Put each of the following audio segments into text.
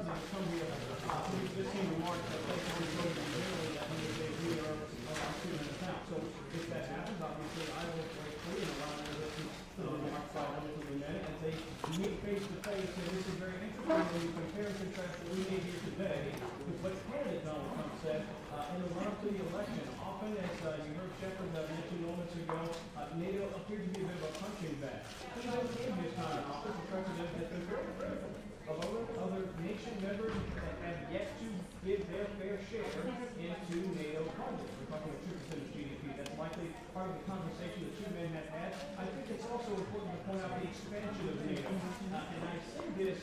President come here to make this same remark that they can go to generally that we are around 2 minutes out. So if that happens, obviously, I will break free and allow them to listen to the remarks by relatively minute as they meet face to face. And this is very interesting when you compare and contrast what we made here today with what candidate Donald Trump said in the run-up to the election. Often, as you heard Shepard mention moments ago, NATO appears to be a bit of a punching bag. Even in his time in office, the president has been very critical of other nation members that have yet to give their fair share into NATO budget. We're talking about 2% of GDP. That's likely part of the conversation the two men have had. I think it's also important to point out the expansion of NATO. And I say this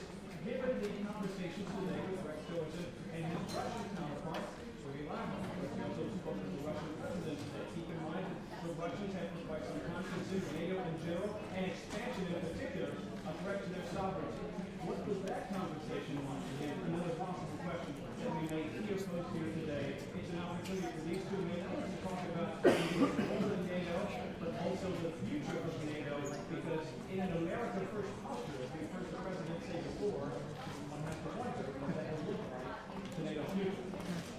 given the conversations today with Rex Tillerson and his Russian counterpart, Sergei Lavrov. He also spoke to the Russian president today. Keep in mind that the Russians have for quite some time considered NATO in general and expansion in particular a threat to their sovereignty. What was that conversation like? Again, another possible question that we may hear posed here today. It's an opportunity for these two men to talk about the role of NATO, but also the future of NATO, because in an America First posture, as we've heard the president say before, one has to wonder what that will look like to NATO's future.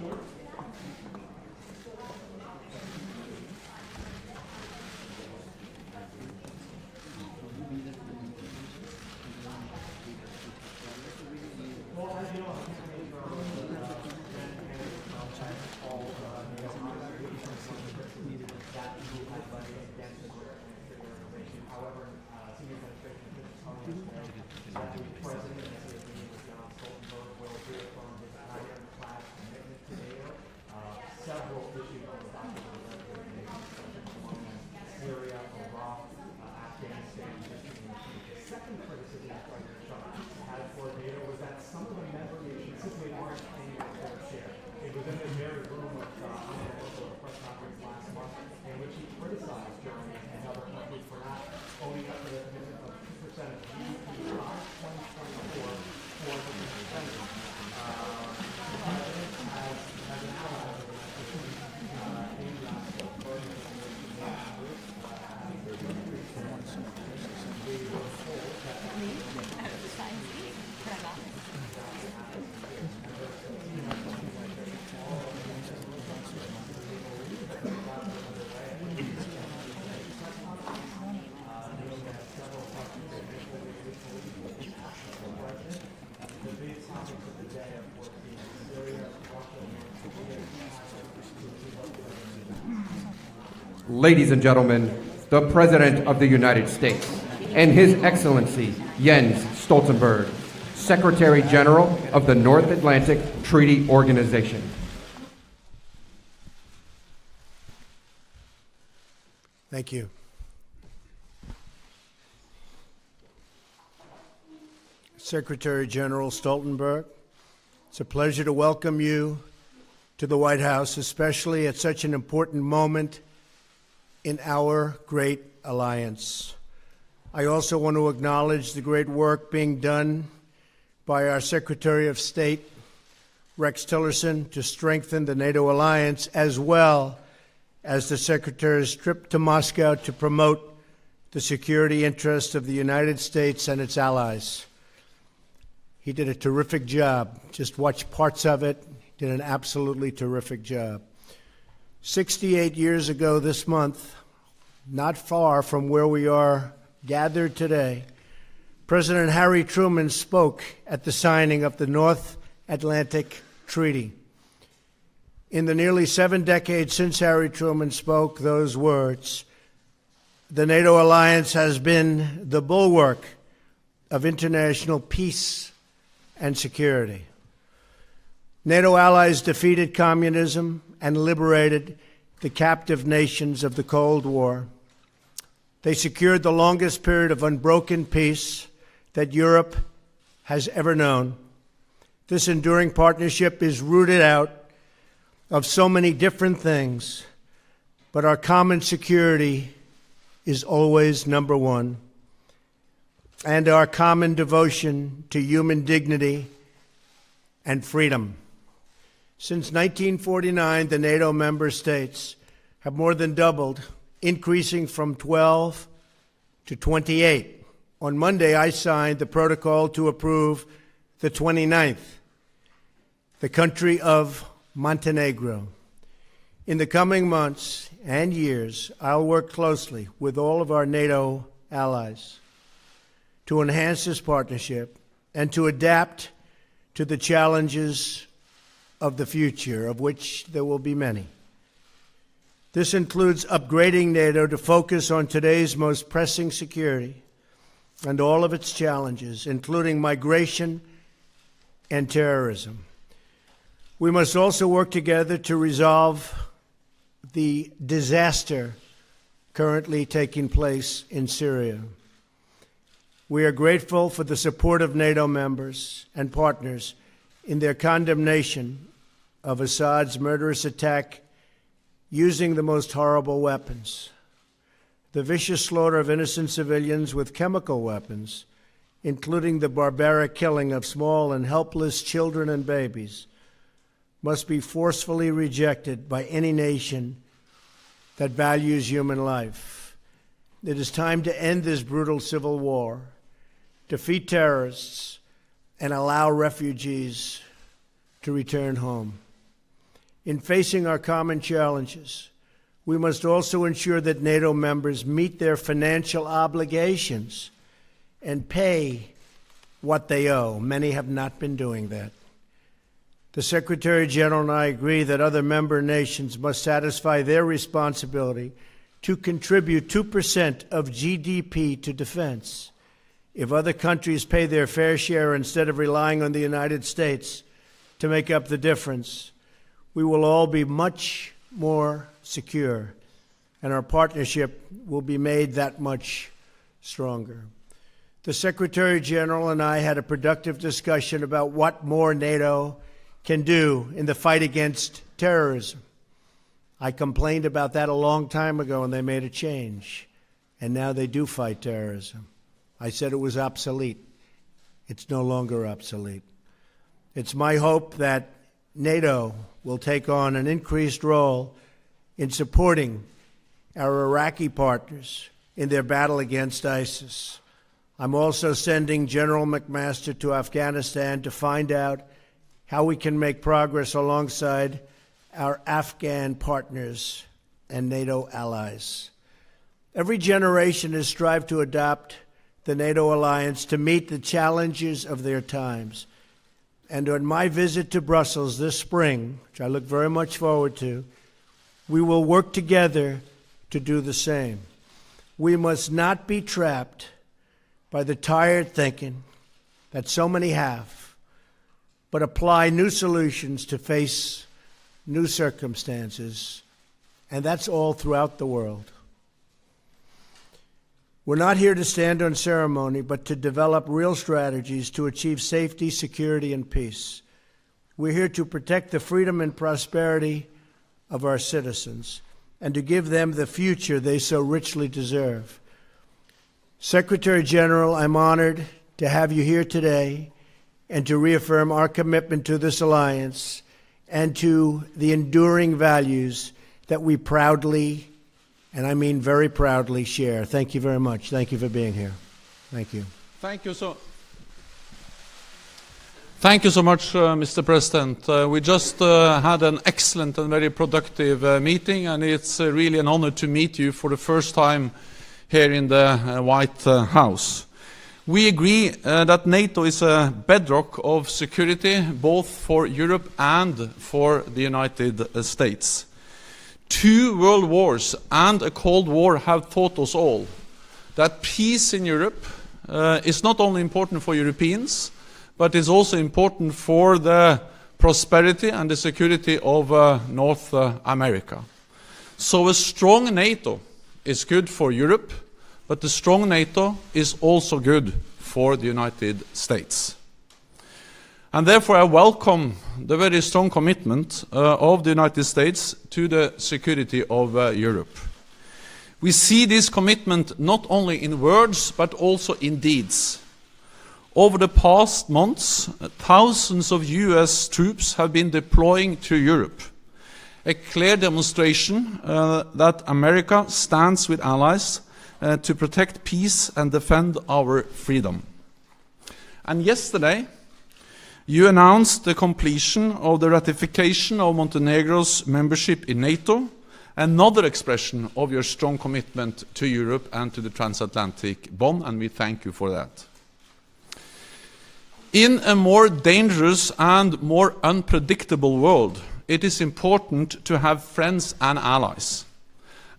Stuart? Ladies and gentlemen, the President of the United States and His Excellency Jens Stoltenberg, Secretary General of the North Atlantic Treaty Organization. Thank you. Secretary General Stoltenberg, it's a pleasure to welcome you to the White House, especially at such an important moment in our great alliance. I also want to acknowledge the great work being done by our Secretary of State, Rex Tillerson, to strengthen the NATO alliance, as well as the Secretary's trip to Moscow to promote the security interests of the United States and its allies. He did a terrific job. Just watch parts of it. He did an absolutely terrific job. 68 years ago this month, not far from where we are gathered today, President Harry Truman spoke at the signing of the North Atlantic Treaty. In the nearly 7 decades since Harry Truman spoke those words, the NATO alliance has been the bulwark of international peace and security. NATO allies defeated communism and liberated the captive nations of the Cold War. They secured the longest period of unbroken peace that Europe has ever known. This enduring partnership is rooted out of so many different things, but our common security is always number one, and our common devotion to human dignity and freedom. Since 1949, the NATO member states have more than doubled, increasing from 12 to 28. On Monday, I signed the protocol to approve the 29th the country of Montenegro. In the coming months and years, I'll work closely with all of our NATO allies to enhance this partnership and to adapt to the challenges of the future, of which there will be many. This includes upgrading NATO to focus on today's most pressing security and all of its challenges, including migration and terrorism. We must also work together to resolve the disaster currently taking place in Syria. We are grateful for the support of NATO members and partners in their condemnation of Assad's murderous attack using the most horrible weapons. The vicious slaughter of innocent civilians with chemical weapons, including the barbaric killing of small and helpless children and babies, must be forcefully rejected by any nation that values human life. It is time to end this brutal civil war, defeat terrorists, and allow refugees to return home. In facing our common challenges, we must also ensure that NATO members meet their financial obligations and pay what they owe. Many have not been doing that. The Secretary General and I agree that other member nations must satisfy their responsibility to contribute 2% of GDP to defense. If other countries pay their fair share instead of relying on the United States to make up the difference, we will all be much more secure, and our partnership will be made that much stronger. The Secretary General and I had a productive discussion about what more NATO can do in the fight against terrorism. I complained about that a long time ago, and they made a change, and now they do fight terrorism. I said it was obsolete. It's no longer obsolete. It's my hope that NATO will take on an increased role in supporting our Iraqi partners in their battle against ISIS. I'm also sending General McMaster to Afghanistan to find out how we can make progress alongside our Afghan partners and NATO allies. Every generation has strived to adopt the NATO alliance to meet the challenges of their times. And on my visit to Brussels this spring, which I look very much forward to, we will work together to do the same. We must not be trapped by the tired thinking that so many have, but apply new solutions to face new circumstances, and that's all throughout the world. We're not here to stand on ceremony, but to develop real strategies to achieve safety, security, and peace. We're here to protect the freedom and prosperity of our citizens and to give them the future they so richly deserve. Secretary General, I'm honored to have you here today and to reaffirm our commitment to this alliance and to the enduring values that we proudly, and I mean very proudly, share. Thank you very much. Thank you for being here. Thank you. Thank you so much, Mr. President. We just had an excellent and very productive meeting, and it's really an honor to meet you for the first time here in the White House. We agree that NATO is a bedrock of security, both for Europe and for the United States. 2 world wars and a Cold War have taught us all that peace in Europe is not only important for Europeans, but is also important for the prosperity and the security of North America. So a strong NATO is good for Europe, but a strong NATO is also good for the United States. And therefore I welcome the very strong commitment of the United States to the security of Europe. We see this commitment not only in words, but also in deeds. Over the past months, thousands of US troops have been deploying to Europe, a clear demonstration that America stands with allies to protect peace and defend our freedom. And yesterday You announced the completion of the ratification of Montenegro's membership in NATO, another expression of your strong commitment to Europe and to the transatlantic bond, and we thank you for that. In a more dangerous and more unpredictable world, it is important to have friends and allies.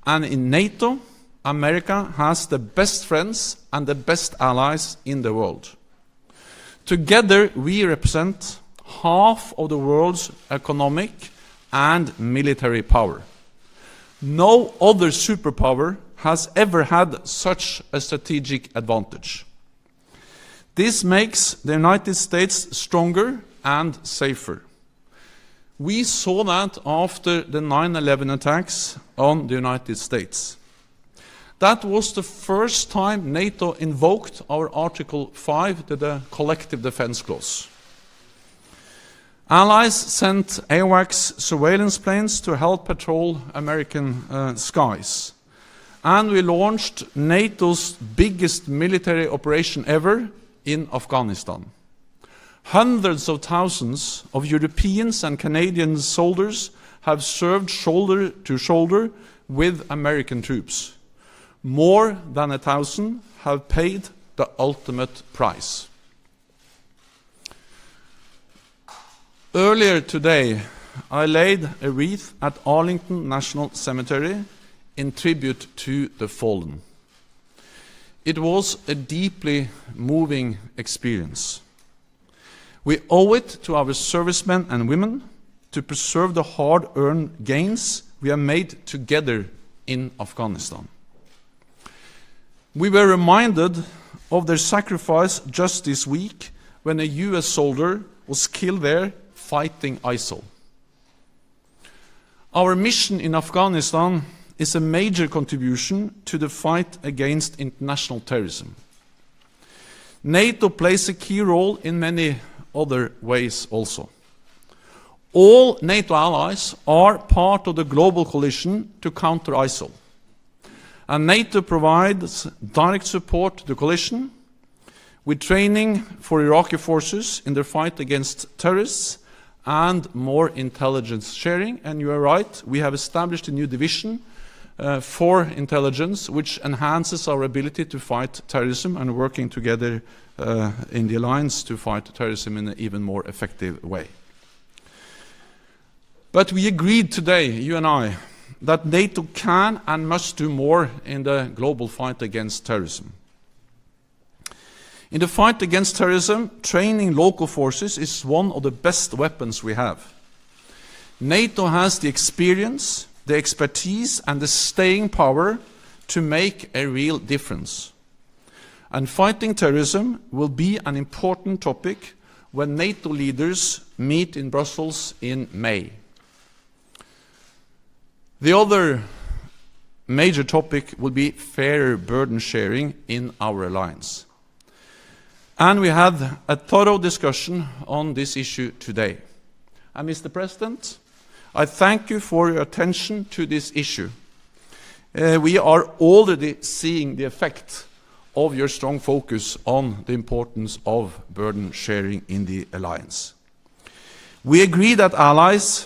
And in NATO, America has the best friends and the best allies in the world. Together, we represent half of the world's economic and military power. No other superpower has ever had such a strategic advantage. This makes the United States stronger and safer. We saw that after the 9/11 attacks on the United States. That was the first time NATO invoked our Article 5, the Collective Defense Clause. Allies sent AWACS surveillance planes to help patrol American skies. And we launched NATO's biggest military operation ever in Afghanistan. Hundreds of thousands of Europeans and Canadian soldiers have served shoulder to shoulder with American troops. More than 1,000 have paid the ultimate price. Earlier today, I laid a wreath at Arlington National Cemetery in tribute to the fallen. It was a deeply moving experience. We owe it to our servicemen and women to preserve the hard-earned gains we have made together in Afghanistan. We were reminded of their sacrifice just this week when a US soldier was killed there fighting ISIL. Our mission in Afghanistan is a major contribution to the fight against international terrorism. NATO plays a key role in many other ways also. All NATO allies are part of the global coalition to counter ISIL. And NATO provides direct support to the coalition with training for Iraqi forces in their fight against terrorists and more intelligence sharing. And you are right, we have established a new division for intelligence which enhances our ability to fight terrorism and working together in the alliance to fight terrorism in an even more effective way. But we agreed today, you and I, that NATO can and must do more in the global fight against terrorism. In the fight against terrorism, training local forces is one of the best weapons we have. NATO has the experience, the expertise, and the staying power to make a real difference. And fighting terrorism will be an important topic when NATO leaders meet in Brussels in May. The other major topic will be fairer burden sharing in our alliance. And we had a thorough discussion on this issue today. And Mr. President, I thank you for your attention to this issue. We are already seeing the effect of your strong focus on the importance of burden sharing in the alliance. We agree that allies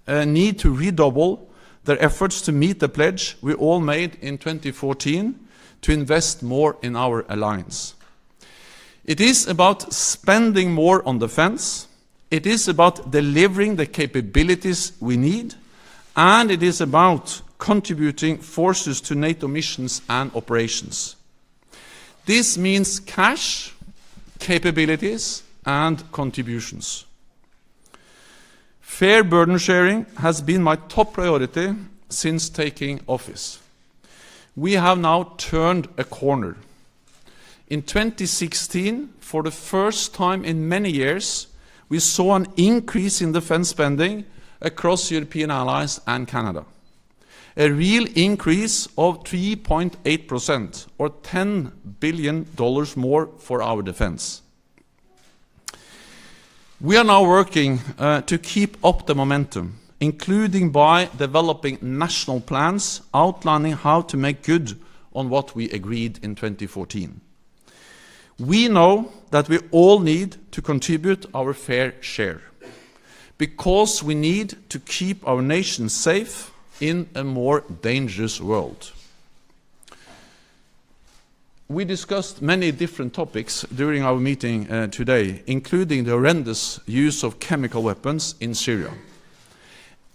need to redouble their efforts to meet the pledge we all made in 2014 to invest more in our alliance. It is about spending more on defense, it is about delivering the capabilities we need, and it is about contributing forces to NATO missions and operations. This means cash, capabilities, and contributions. Fair burden sharing has been my top priority since taking office. We have now turned a corner. In 2016, for the first time in many years, we saw an increase in defense spending across European allies and Canada. A real increase of 3.8%, or $10 billion more for our defense. We are now working to keep up the momentum, including by developing national plans outlining how to make good on what we agreed in 2014. We know that we all need to contribute our fair share, because we need to keep our nation safe in a more dangerous world. We discussed many different topics during our meeting today, including the horrendous use of chemical weapons in Syria.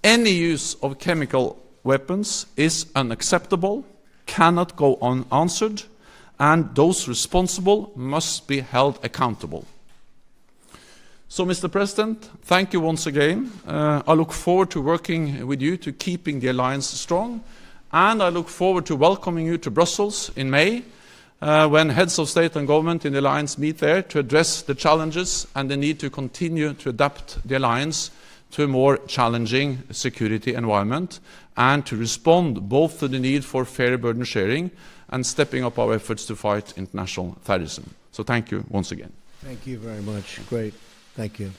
Any use of chemical weapons is unacceptable, cannot go unanswered, and those responsible must be held accountable. So, Mr. President, thank you once again. I look forward to working with you to keeping the alliance strong, and I look forward to welcoming you to Brussels in May, when heads of state and government in the alliance meet there to address the challenges and the need to continue to adapt the alliance to a more challenging security environment, and to respond both to the need for fair burden sharing and stepping up our efforts to fight international terrorism. So thank you once again. Thank you very much. Great. Thank you.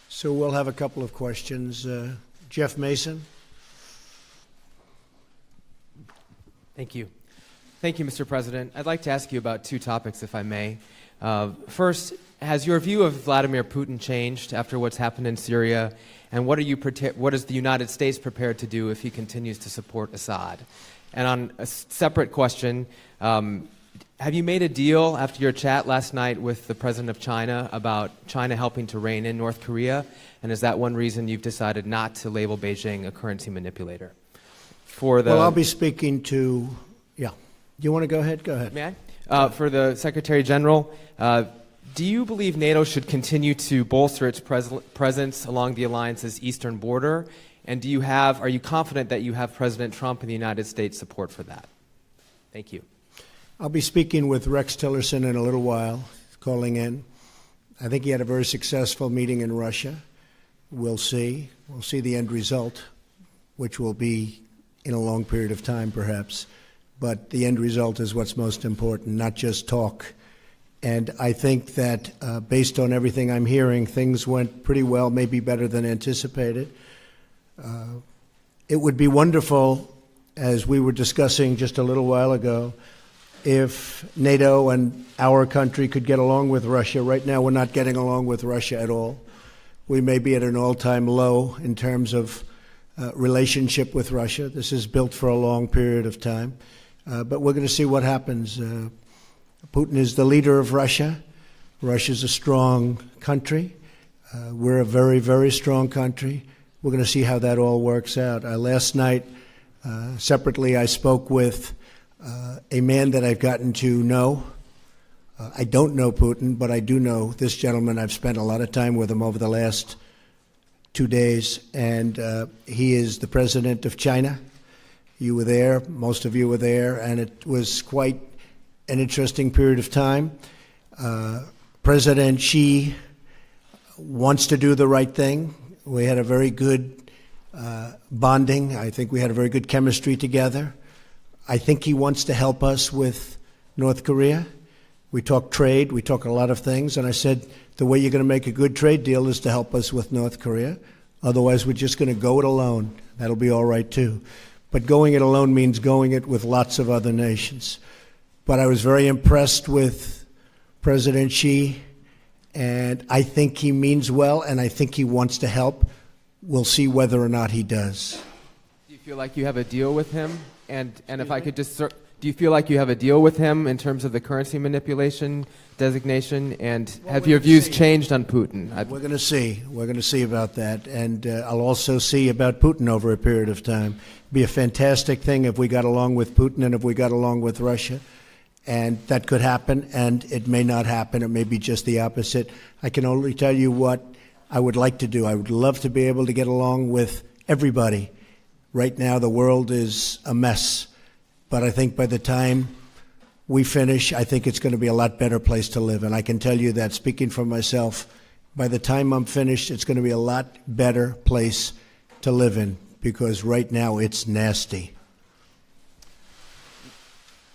So we'll have a couple of questions. Jeff Mason. Thank you. Thank you, Mr. President. I'd like to ask you about two topics, if I may. First, has your view of Vladimir Putin changed after what's happened in Syria? And what is the United States prepared to do if he continues to support Assad? And on a separate question, have you made a deal after your chat last night with the President of China about China helping to rein in North Korea? And is that one reason you've decided not to label Beijing a currency manipulator? Well, I'll be speaking to... Yeah. You want to go ahead? Go ahead. May I? For the Secretary General, do you believe NATO should continue to bolster its presence along the alliance's eastern border? And are you confident that you have President Trump and the United States support for that? Thank you. I'll be speaking with Rex Tillerson in a little while, calling in. I think he had a very successful meeting in Russia. We'll see. We'll see the end result, which will be in a long period of time, perhaps. But the end result is what's most important, not just talk. And I think that based on everything I'm hearing, things went pretty well, maybe better than anticipated. It would be wonderful, as we were discussing just a little while ago, if NATO and our country could get along with Russia. Right now, we're not getting along with Russia at all. We may be at an all-time low in terms of relationship with Russia. This is built for a long period of time. But we're going to see what happens. Putin is the leader of Russia. Russia's a strong country. We're a very, very strong country. We're going to see how that all works out. Last night, separately, I spoke with a man that I've gotten to know. I don't know Putin, but I do know this gentleman. I've spent a lot of time with him over the last 2 days, and he is the president of China. You were there, most of you were there, and it was quite an interesting period of time. President Xi wants to do the right thing. We had a very good bonding. I think we had a very good chemistry together. I think he wants to help us with North Korea. We talk trade, we talk a lot of things, and I said the way you're going to make a good trade deal is to help us with North Korea. Otherwise, we're just going to go it alone. That'll be all right, too. But going it alone means going it with lots of other nations. But I was very impressed with President Xi, and I think he means well, and I think he wants to help. We'll see whether or not he does. Do you feel like you have a deal with him? And if I could just... Do you feel like you have a deal with him in terms of the currency manipulation designation? And have your views changed on Putin? We're going to see. We're going to see about that. And I'll also see about Putin over a period of time. It'd be a fantastic thing if we got along with Putin and if we got along with Russia. And that could happen, and it may not happen. It may be just the opposite. I can only tell you what I would like to do. I would love to be able to get along with everybody. Right now, the world is a mess. But I think by the time we finish, I think it's going to be a lot better place to live. And I can tell you that, speaking for myself, by the time I'm finished, it's going to be a lot better place to live in, because right now it's nasty.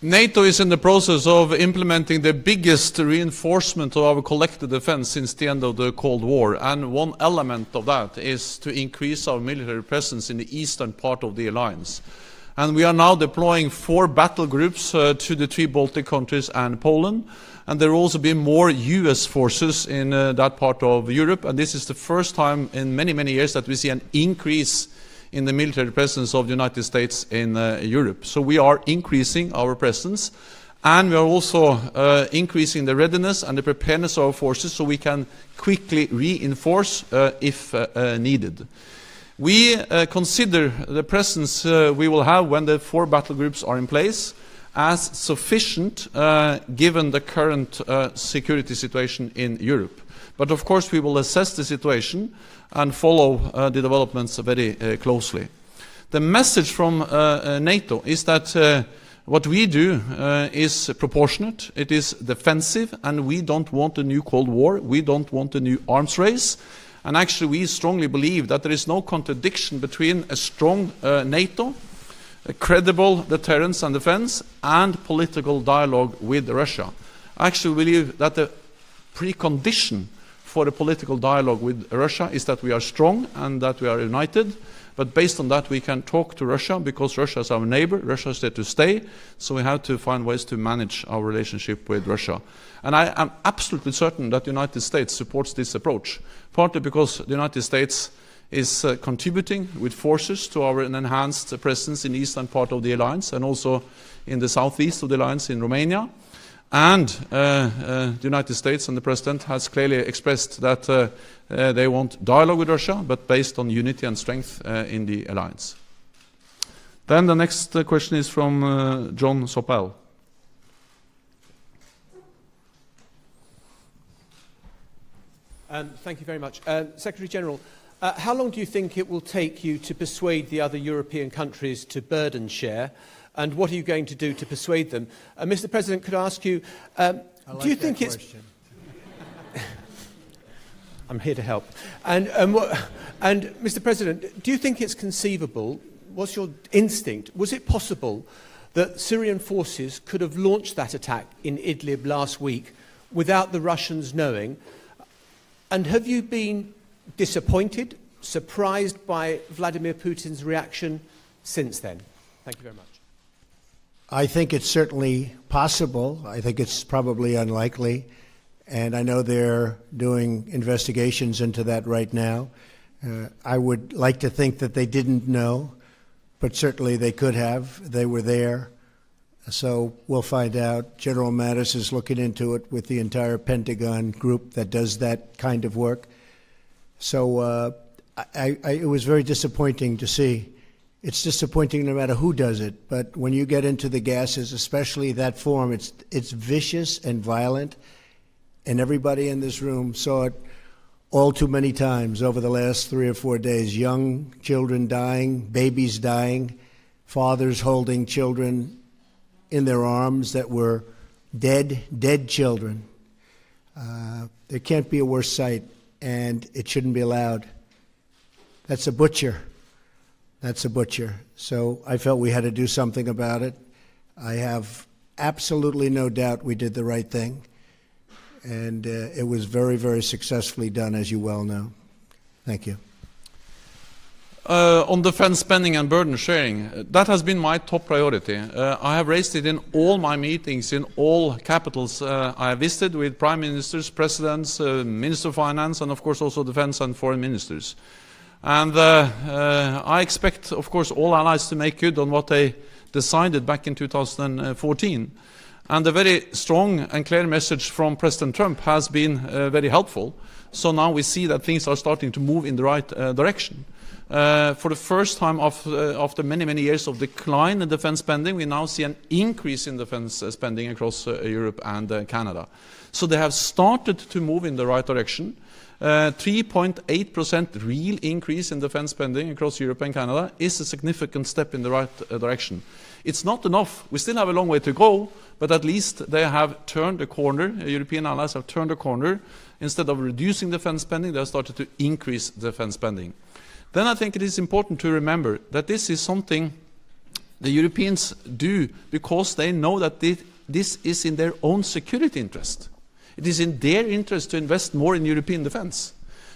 NATO is in the process of implementing the biggest reinforcement of our collective defense since the end of the Cold War. And one element of that is to increase our military presence in the eastern part of the alliance. And we are now deploying 4 battle groups to the 3 Baltic countries and Poland. And there will also be more US forces in that part of Europe. And this is the first time in many, many years that we see an increase in the military presence of the United States in Europe. So we are increasing our presence. And we are also increasing the readiness and the preparedness of our forces so we can quickly reinforce if needed. We consider the presence we will have when the 4 battle groups are in place as sufficient given the current security situation in Europe. But of course we will assess the situation and follow the developments very closely. The message from NATO is that what we do is proportionate, it is defensive, and we don't want a new Cold War, we don't want a new arms race. And actually we strongly believe that there is no contradiction between a strong NATO, a credible deterrence and defense, and political dialogue with Russia. I actually believe that the precondition for a political dialogue with Russia is that we are strong and that we are united. But based on that, we can talk to Russia because Russia is our neighbor, Russia is there to stay, so we have to find ways to manage our relationship with Russia. And I am absolutely certain that the United States supports this approach, partly because the United States is contributing with forces to our enhanced presence in the eastern part of the alliance and also in the southeast of the alliance in Romania. And the United States and the President has clearly expressed that they want dialogue with Russia, but based on unity and strength in the alliance. Then the next question is from John Sopel. Thank you very much. Secretary General, how long do you think it will take you to persuade the other European countries to burden share? And what are you going to do to persuade them? Mr. President, could I ask you, do you think it's... I'm here to help. And Mr. President, do you think it's conceivable, what's your instinct, was it possible that Syrian forces could have launched that attack in Idlib last week without the Russians knowing? And have you been disappointed, surprised by Vladimir Putin's reaction since then? Thank you very much. I think it's certainly possible. I think it's probably unlikely. And I know they're doing investigations into that right now. I would like to think that they didn't know, but certainly they could have. They were there. So we'll find out. General Mattis is looking into it with the entire Pentagon group that does that kind of work. So it was very disappointing to see. It's disappointing no matter who does it, but when you get into the gases, especially that form, it's vicious and violent, and everybody in this room saw it all too many times over the last 3 or 4 days. Young children dying, babies dying, fathers holding children in their arms that were dead children. There can't be a worse sight, and it shouldn't be allowed. That's a butcher. That's a butcher. So I felt we had to do something about it. I have absolutely no doubt we did the right thing. And it was very, very successfully done, as you well know. Thank you. On defense spending and burden sharing, that has been my top priority. I have raised it in all my meetings, in all capitals I have visited with prime ministers, presidents, minister of finance, and of course also defense and foreign ministers. And I expect, of course, all allies to make good on what they decided back in 2014. And the very strong and clear message from President Trump has been very helpful. So now we see that things are starting to move in the right direction. For the first time after many, many years of decline in defense spending, we now see an increase in defense spending across Europe and Canada. So they have started to move in the right direction. 3.8% real increase in defense spending across Europe and Canada is a significant step in the right direction. It's not enough. We still have a long way to go, but at least they have turned the corner. European allies have turned the corner. Instead of reducing defense spending, they have started to increase defense spending. Then I think it is important to remember that this is something the Europeans do because they know that this is in their own security interest. It is in their interest to invest more in European defense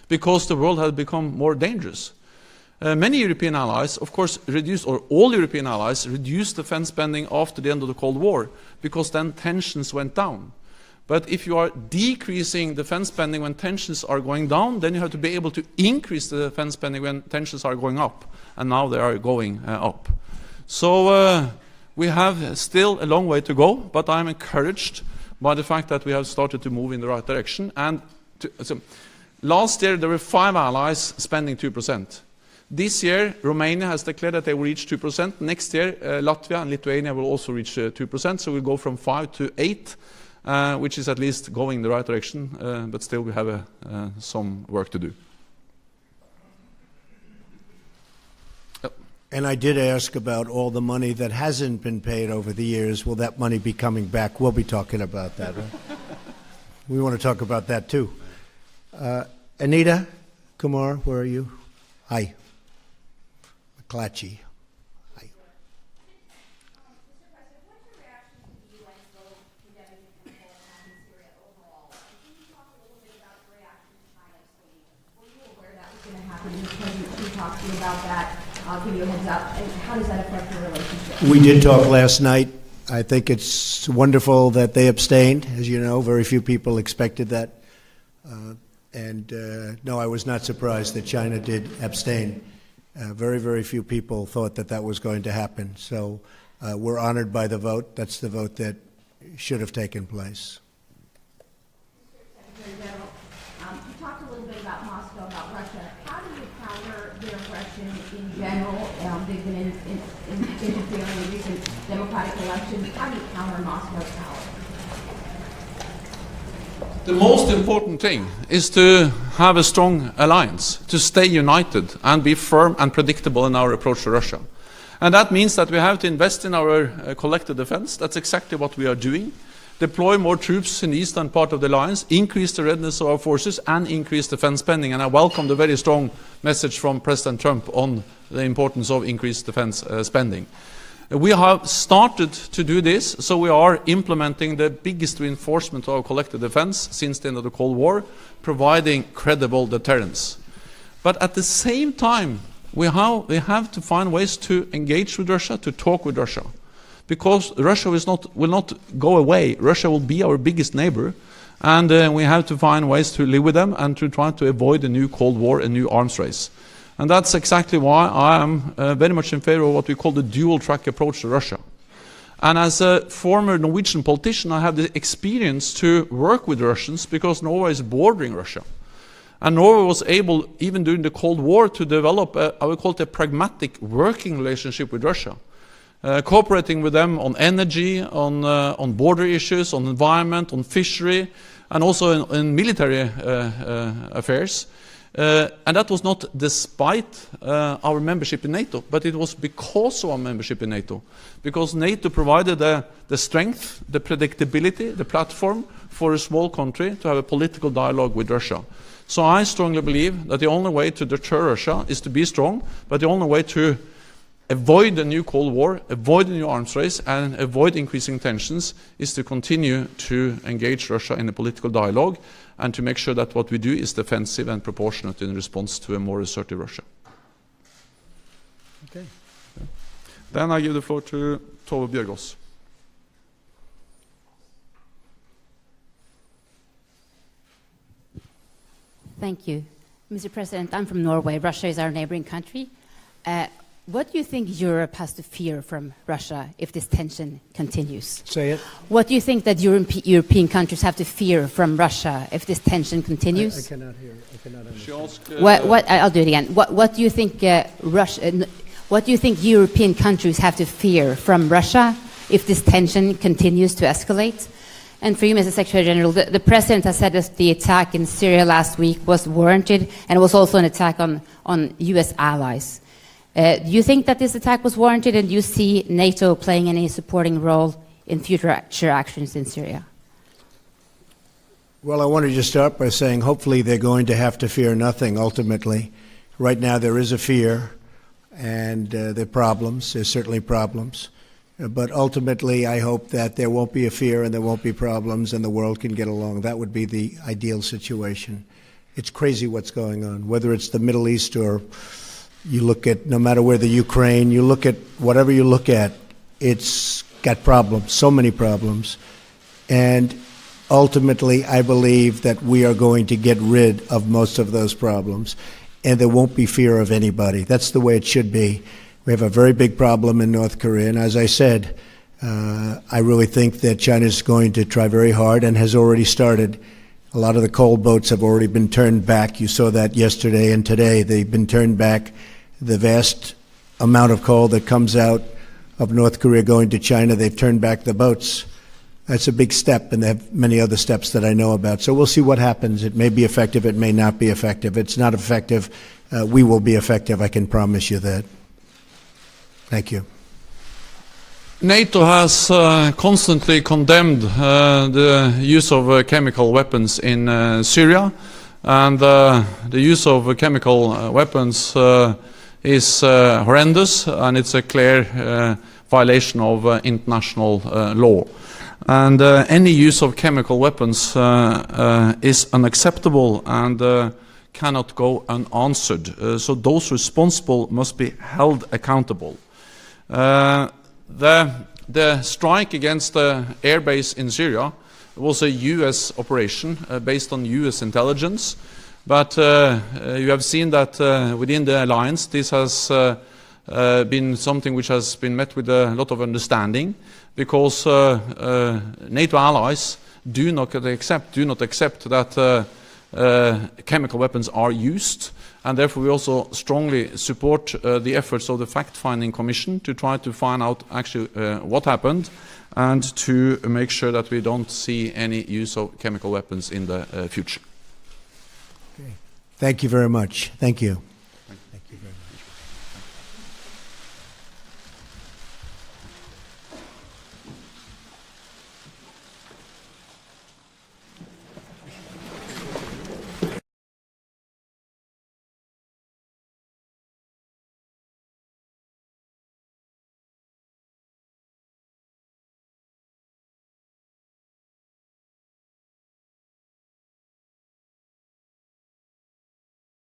because the world has become more dangerous. Many European allies, of course, reduced, or all European allies, reduced defense spending after the end of the Cold War, because then tensions went down. But if you are decreasing defense spending when tensions are going down, then you have to be able to increase the defense spending when tensions are going up. And now they are going up. So we have still a long way to go, but I'm encouraged by the fact that we have started to move in the right direction. And so last year there were 5 allies spending 2%. This year Romania has declared that they will reach 2%. Next year Latvia and Lithuania will also reach 2%. So we'll go from 5 to 8. Which is at least going in the right direction, but still we have some work to do. Yep. And I did ask about all the money that hasn't been paid over the years. Will that money be coming back? We'll be talking about that. Right? We want to talk about that too. Anita Kumar, where are you? Hi. McClatchy. About that, I'll give you a heads up. And how does that affect your relationship? We did talk last night. I think it's wonderful that they abstained. As you know, very few people expected that. No, I was not surprised that China did abstain. Very, very few people thought that that was going to happen. So we're honored by the vote. That's the vote that should have taken place. Secretary General, you talked a little bit about Moscow, about Russia. How do you counter their aggression in general? They've been interfering in recent democratic elections. How do you counter Moscow's power? The most important thing is to have a strong alliance, to stay united and be firm and predictable in our approach to Russia. And that means that we have to invest in our collective defense. That's exactly what we are doing. Deploy more troops in the eastern part of the alliance, increase the readiness of our forces, and increase defense spending. And I welcome the very strong message from President Trump on the importance of increased defense spending. We have started to do this, so we are implementing the biggest reinforcement of our collective defense since the end of the Cold War, providing credible deterrence. But at the same time, we have to find ways to engage with Russia, to talk with Russia. Because Russia will not go away. Russia will be our biggest neighbor, and we have to find ways to live with them and to try to avoid a new Cold War, a new arms race. And that's exactly why I am very much in favor of what we call the dual-track approach to Russia. And as a former Norwegian politician, I have the experience to work with Russians because Norway is bordering Russia. And Norway was able, even during the Cold War, to develop, I would call it a pragmatic working relationship with Russia. Cooperating with them on energy, on border issues, on environment, on fishery, and also in military affairs. And that was not despite our membership in NATO, but it was because of our membership in NATO. Because NATO provided the strength, the predictability, the platform for a small country to have a political dialogue with Russia. So I strongly believe that the only way to deter Russia is to be strong, but the only way to avoid a new Cold War, avoid a new arms race, and avoid increasing tensions is to continue to engage Russia in a political dialogue and to make sure that what we do is defensive and proportionate in response to a more assertive Russia. Okay. Then I give the floor to Tove Bjørgaas. Thank you. Mr. President, I'm from Norway. Russia is our neighboring country. What do you think Europe has to fear from Russia if this tension continues? Say it. What do you think that European countries have to fear from Russia if this tension continues? I cannot hear. I cannot understand. I'll do it again. What do you think what do you think European countries have to fear from Russia if this tension continues to escalate? And for you, Mr. Secretary General, the President has said that the attack in Syria last week was warranted, and it was also an attack on U.S. allies. Do you think that this attack was warranted, and do you see NATO playing any supporting role in future actions in Syria? Well, I wanted to start by saying hopefully they're going to have to fear nothing ultimately. Right now there is a fear, and there are problems. There's certainly problems. But ultimately I hope that there won't be a fear and there won't be problems and the world can get along. That would be the ideal situation. It's crazy what's going on, whether it's the Middle East or You look at, no matter where the Ukraine, you look at whatever you look at, it's got problems, so many problems. And ultimately, I believe that we are going to get rid of most of those problems, and there won't be fear of anybody. That's the way it should be. We have a very big problem in North Korea, and as I said, I really think that China is going to try very hard and has already started. A lot of the coal boats have already been turned back. You saw that yesterday and today. They've been turned back. The vast amount of coal that comes out of North Korea going to China, they've turned back the boats. That's a big step, and they have many other steps that I know about. So we'll see what happens. It may be effective. It may not be effective. It's not effective. We will be effective. I can promise you that. Thank you. NATO has constantly condemned the use of chemical weapons in Syria, and the use of chemical weapons is horrendous, and it's a clear violation of international law. And any use of chemical weapons is unacceptable and cannot go unanswered. So those responsible must be held accountable. The strike against the airbase in Syria was a U.S. operation based on U.S. intelligence, but you have seen that within the alliance this has been something which has been met with a lot of understanding, because NATO allies do not accept that chemical weapons are used, and therefore we also strongly support the efforts of the fact-finding commission to try to find out actually what happened, and to make sure that we don't see any use of chemical weapons in the future. Okay. Thank you very much. Thank you.